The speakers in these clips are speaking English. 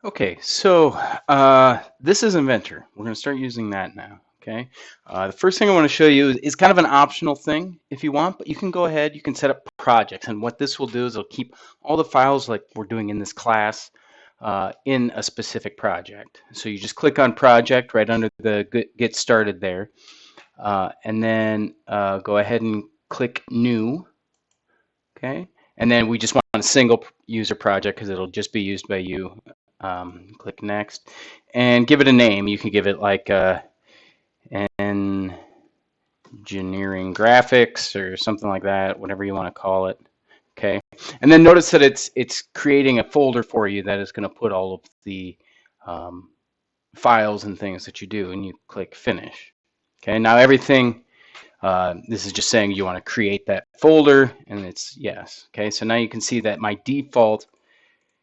Okay, so this is Inventor. We're going to start using that now. Okay, the first thing I want to show you is kind of an optional thing if you want, but you can go ahead, you can set up projects, and what this will do is it'll keep all the files like we're doing in this class in a specific project. So you just click on project right under the get started there, and then go ahead and click new. Okay, and then we just want a single user project because it'll just be used by you. Click next and give it a name. You can give it like engineering graphics or something like that, whatever you want to call it. Okay, and then notice that it's creating a folder for you that is going to put all of the files and things that you do, and you click finish. Okay, now everything. This is just saying you want to create that folder, and it's yes. Okay, so now you can see that my default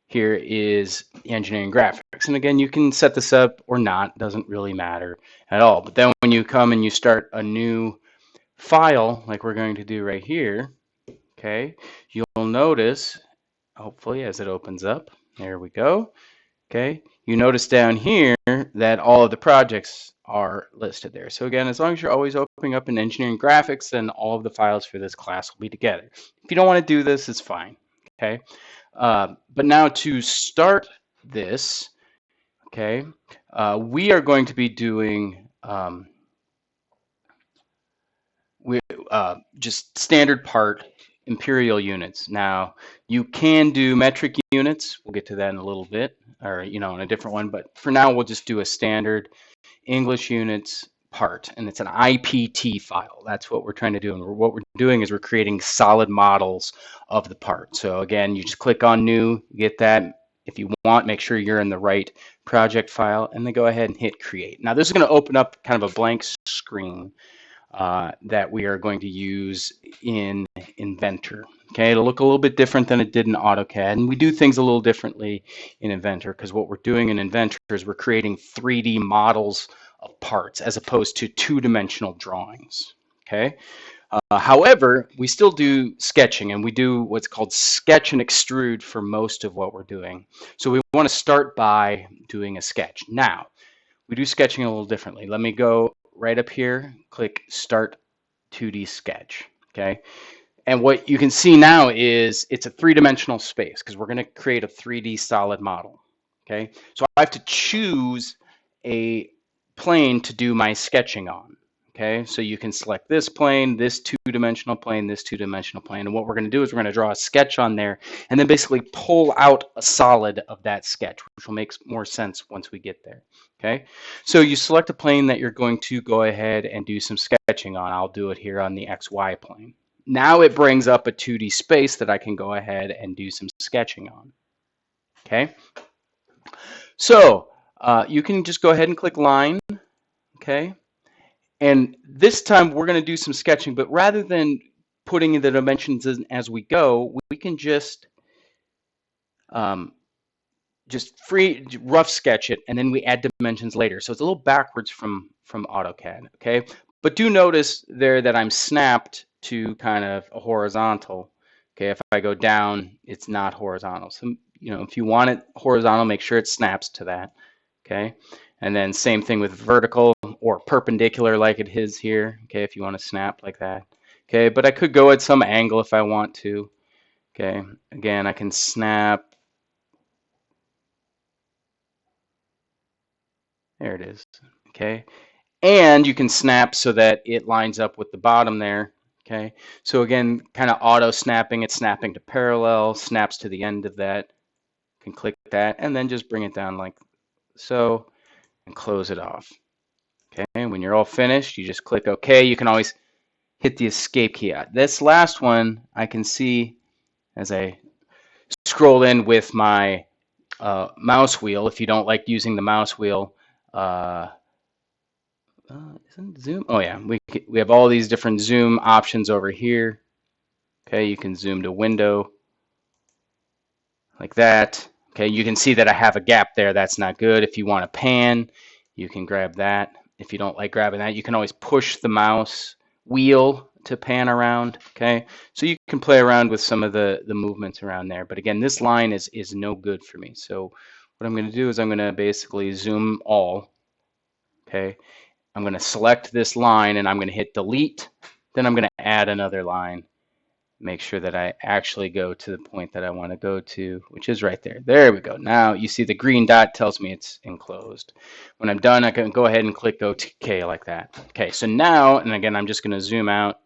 here is engineering graphics. And again, you can set this up or not, doesn't really matter at all. But then when you come and you start a new file, like we're going to do right here, okay, you'll notice, hopefully as it opens up, there we go, okay, you notice down here that all of the projects are listed there. So again, as long as you're always opening up in engineering graphics, then all of the files for this class will be together. If you don't want to do this, it's fine, okay? But now to start this, okay, we are going to be doing just standard part imperial units. Now, you can do metric units. We'll get to that in a little bit, or, in a different one. But for now, we'll just do a standard English units part, and it's an IPT file. That's what we're trying to do. And what we're doing is we're creating solid models of the part. So again, you just click on new, get that. If you want, make sure you're in the right project file, and then go ahead and hit create. Now this is going to open up kind of a blank screen that we are going to use in Inventor. Okay, it'll look a little bit different than it did in AutoCAD, and we do things a little differently in Inventor because what we're doing in Inventor is we're creating 3D models of parts as opposed to two-dimensional drawings. Okay. However, we still do sketching, and we do what's called sketch and extrude for most of what we're doing. So we want to start by doing a sketch. Now, we do sketching a little differently. Let me go right up here, click Start 2D Sketch, okay? And what you can see now is it's a three-dimensional space because we're going to create a 3D solid model, okay? So I have to choose a plane to do my sketching on, okay? So you can select this plane, this two-dimensional plane, this two-dimensional plane, and what we're going to do is we're going to draw a sketch on there and then basically pull out a solid of that sketch, which will make more sense once we get there, okay? So you select a plane that you're going to go ahead and do some sketching on. I'll do it here on the XY plane. Now it brings up a 2D space that I can go ahead and do some sketching on, okay? So you can just go ahead and click line, okay? And this time we're going to do some sketching, but rather than putting in the dimensions in as we go, we can just rough sketch it, and then we add dimensions later. So it's a little backwards from AutoCAD, okay? But do notice there that I'm snapped to kind of a horizontal. Okay, if I go down, it's not horizontal. So, if you want it horizontal, make sure it snaps to that, okay? And then same thing with vertical or perpendicular like it is here, okay, if you want to snap like that. Okay, but I could go at some angle if I want to. Okay, again, I can snap. There it is, okay? And you can snap so that it lines up with the bottom there, okay? So again, kind of auto snapping, it's snapping to parallel, snaps to the end of that. You can click that and then just bring it down like so and close it off, okay? When you're all finished, you just click OK. You can always hit the escape key. This last one, I can see as I scroll in with my mouse wheel. If you don't like using the mouse wheel, isn't zoom? Oh yeah, we have all these different zoom options over here. Okay, you can zoom to window like that. Okay, you can see that I have a gap there. That's not good. If you want to pan, you can grab that. If you don't like grabbing that, you can always push the mouse wheel to pan around. Okay, so you can play around with some of the movements around there. But again, this line is no good for me. So what I'm going to do is I'm going to basically zoom all. Okay, I'm going to select this line and I'm going to hit delete. Then I'm going to add another line. Make sure that I actually go to the point that I want to go to, which is right there. There we go. Now you see the green dot tells me it's enclosed. When I'm done, I can go ahead and click OK like that. Okay, so now, and again, I'm just going to zoom out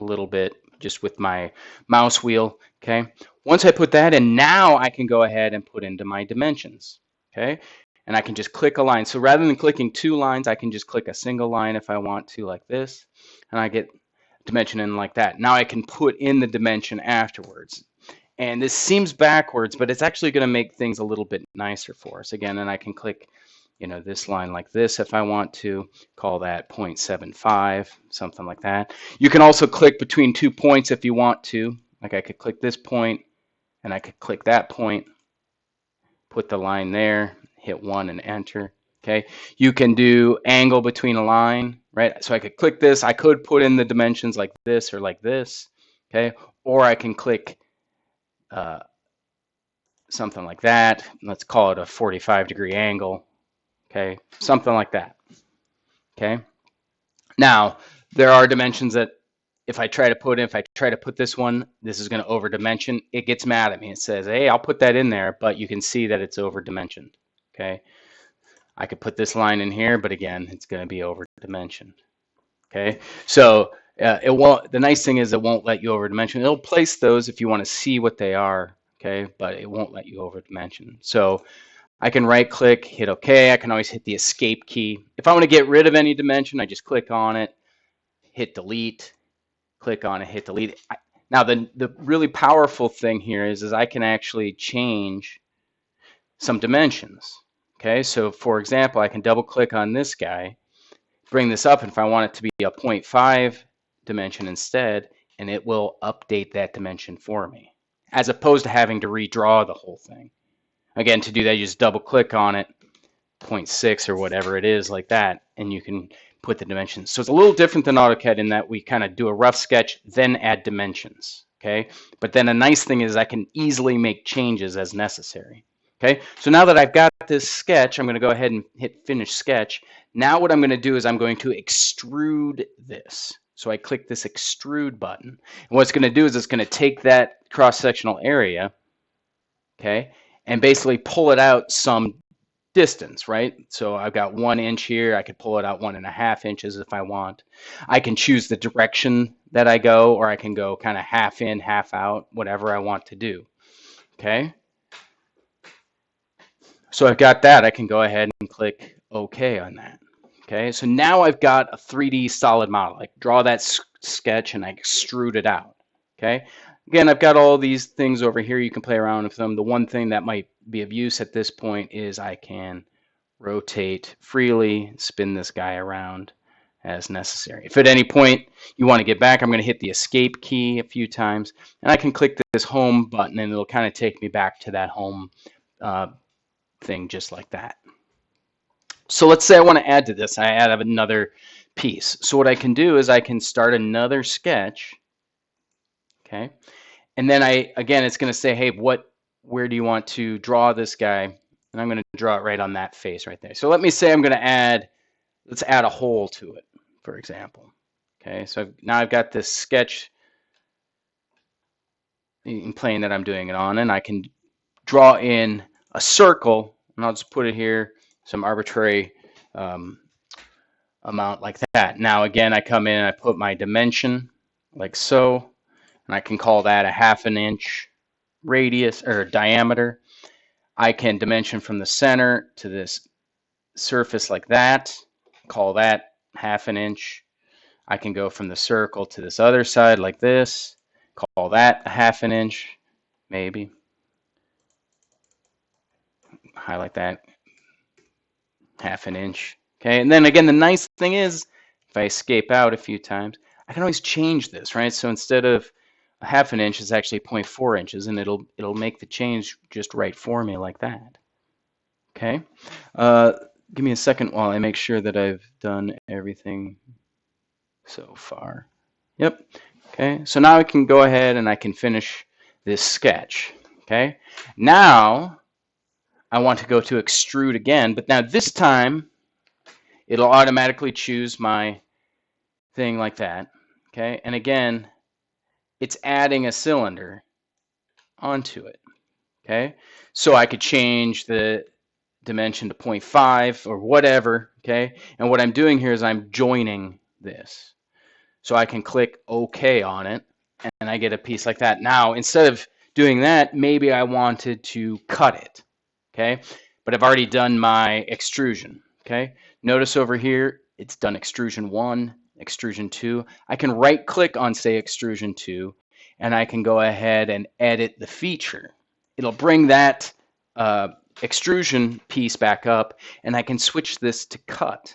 a little bit just with my mouse wheel. Okay, once I put that in, now I can go ahead and put into my dimensions. Okay, and I can just click a line. So rather than clicking two lines, I can just click a single line if I want to, like this, and I get dimension in like that. Now I can put in the dimension afterwards. And this seems backwards, but it's actually going to make things a little bit nicer for us. Again, and I can click, this line like this if I want to, call that 0.75, something like that. You can also click between 2 points if you want to. Like I could click this point and I could click that point, put the line there, hit 1 and enter. Okay, you can do angle between a line, right? So I could click this, I could put in the dimensions like this or like this, okay? Or I can click something like that. Let's call it a 45-degree angle, okay? Something like that, okay? Now, there are dimensions that if I try to put this one, this is going to over dimension. It gets mad at me. It says, hey, I'll put that in there, but you can see that it's over dimensioned, okay? I could put this line in here, but again, it's going to be over dimensioned. Okay, so it won't. The nice thing is it won't let you over dimension. It'll place those if you want to see what they are. Okay, but it won't let you over dimension. So I can right click, hit OK. I can always hit the escape key. If I want to get rid of any dimension, I just click on it, hit delete, click on it, hit delete. Now the really powerful thing here is I can actually change some dimensions. Okay, so for example, I can double click on this guy, bring this up, and if I want it to be a 0.5 dimension instead, and it will update that dimension for me, as opposed to having to redraw the whole thing. Again, to do that, you just double click on it, 0.6 or whatever it is, like that, and you can put the dimensions. So it's a little different than AutoCAD in that we kind of do a rough sketch, then add dimensions. Okay, but then a nice thing is I can easily make changes as necessary. Okay, so now that I've got this sketch, I'm going to go ahead and hit finish sketch. Now what I'm going to do is I'm going to extrude this. So I click this extrude button. And what it's going to do is it's going to take that cross-sectional area, okay, and basically pull it out some distance, right? So I've got 1 inch here. I could pull it out 1.5 inches if I want. I can choose the direction that I go, or I can go kind of half in, half out, whatever I want to do. Okay. So I've got that. I can go ahead and click OK on that. Okay. So now I've got a 3D solid model. I draw that sketch and I extrude it out. Okay. Again, I've got all these things over here. You can play around with them. The one thing that might be of use at this point is I can rotate freely, spin this guy around as necessary. If at any point you want to get back, I'm going to hit the escape key a few times, and I can click this home button, and it'll kind of take me back to that home thing just like that. So let's say I want to add to this. I add another piece. So what I can do is I can start another sketch. Okay. And then again, it's going to say, hey, where do you want to draw this guy? And I'm going to draw it right on that face right there. So let me say I'm going to let's add a hole to it, for example. Okay, so now I've got this sketch plane that I'm doing it on, and I can draw in a circle, and I'll just put it here, some arbitrary amount like that. Now again, I come in and I put my dimension like so, and I can call that a 1/2 inch radius or diameter. I can dimension from the center to this surface like that, call that 1/2 inch. I can go from the circle to this other side like this, call that a 1/2 inch, maybe. Highlight that, 1/2 inch. Okay, and then again, the nice thing is, if I escape out a few times, I can always change this, right? So instead of a 1/2 inch, it's actually 0.4 inches, and it'll make the change just right for me like that. Okay, give me a second while I make sure that I've done everything so far. Yep. Okay, so now I can go ahead and I can finish this sketch. Okay, now I want to go to extrude again, but now this time it'll automatically choose my thing like that. Okay, and again, it's adding a cylinder onto it. Okay, so I could change the dimension to 0.5 or whatever. Okay, and what I'm doing here is I'm joining this. So I can click OK on it, and I get a piece like that. Now, instead of doing that, maybe I wanted to cut it. Okay, but I've already done my extrusion. Okay, notice over here, it's done extrusion 1, extrusion 2. I can right click on, say, extrusion 2, and I can go ahead and edit the feature. It'll bring that extrusion piece back up, and I can switch this to cut.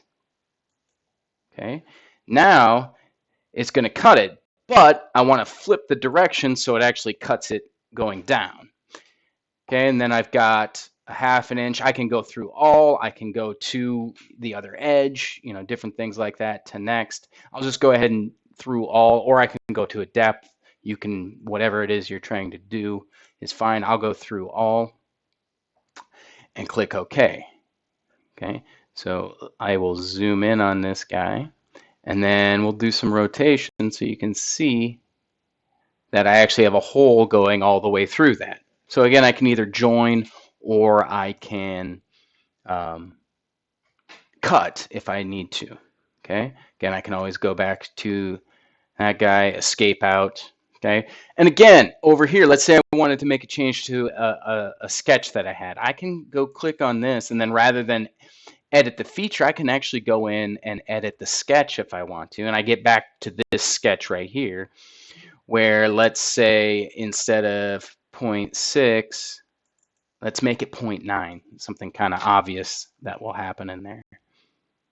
Okay, now it's going to cut it, but I want to flip the direction so it actually cuts it going down. Okay, and then I've got a 1/2 inch. I can go through all. I can go to the other edge, you know, different things like that to next. I'll just go ahead and through all, or I can go to a depth. You can, whatever it is you're trying to do is fine. I'll go through all and click OK. Okay, so I will zoom in on this guy. And then we'll do some rotation so you can see that I actually have a hole going all the way through that. So again, I can either join or I can cut if I need to. Okay. Again, I can always go back to that guy, escape out. Okay. And again, over here, let's say I wanted to make a change to a sketch that I had. I can go click on this, and then rather than edit the feature, I can actually go in and edit the sketch if I want to. And I get back to this sketch right here, where let's say instead of 0.6, let's make it 0.9, something kind of obvious that will happen in there.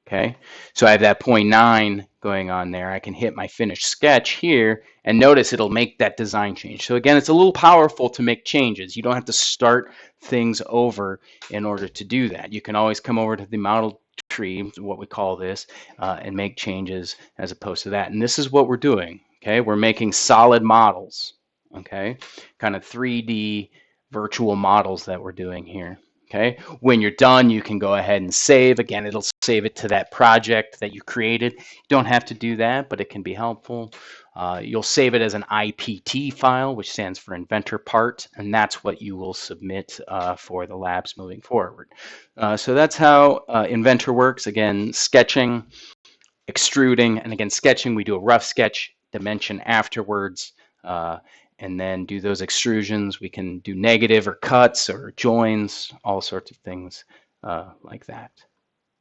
Okay, so I have that 0.9 going on there. I can hit my finished sketch here, and notice it'll make that design change. So again, it's a little powerful to make changes. You don't have to start things over in order to do that. You can always come over to the model tree, what we call this, and make changes as opposed to that. And this is what we're doing. Okay, we're making solid models. Okay, kind of 3D virtual models that we're doing here. Okay, when you're done, you can go ahead and save. Again, it'll save it to that project that you created. You don't have to do that, but it can be helpful. You'll save it as an IPT file, which stands for Inventor part, and that's what you will submit for the labs moving forward. So that's how Inventor works. Again, sketching, extruding, and again, sketching, we do a rough sketch dimension afterwards. And then do those extrusions. We can do negative or cuts or joins, all sorts of things like that.